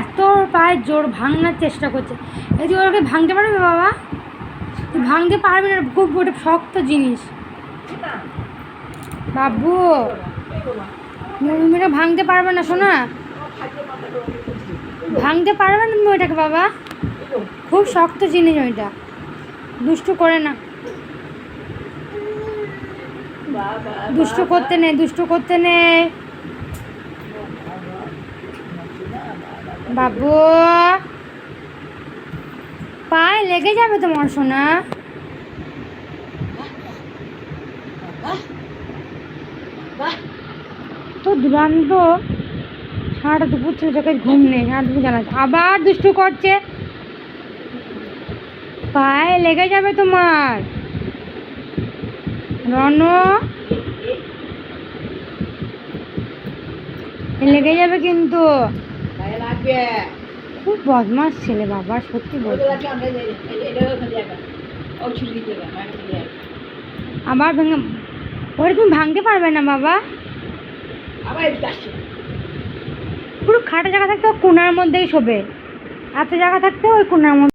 এত পায়ে জোর ভাঙার চেষ্টা করছে। এই যে ওকে ভাঙতে পারবে বাবা? তুই ভাঙতে পারবি না, খুব ওটা শক্ত জিনিস বাবু। মেয়েটা ভাঙতে পারবে না শোনা, ভাঙতে পারবে না তুমি ওইটাকে বাবা, খুব শক্ত জিনিস ওইটা। দুষ্টু করে না, দুষ্টু করতে নেই, দুষ্টু করতে নেই বাবু। পায়ে লেগে যাবে তোমার সোনা। তো দুরান্ত সারাটা দুপুর ছিল, চোখে ঘুম নেই, সারা দুপুর জানাচ্ছে, আবার দুষ্টু করছে। পায়ে লেগে যাবে তোমার রণ, লেগে যাবে কিন্তু। খুব বদমাস ছেলে বাবা, সত্যি বলছি। আবার ভেঙে, ওটা তুমি ভাঙতে পারবে না বাবা। পুরো খাটা জায়গা থাকতে কোনার মধ্যেই শোবে, এত জায়গা থাকতে ওই কোনার মধ্যে।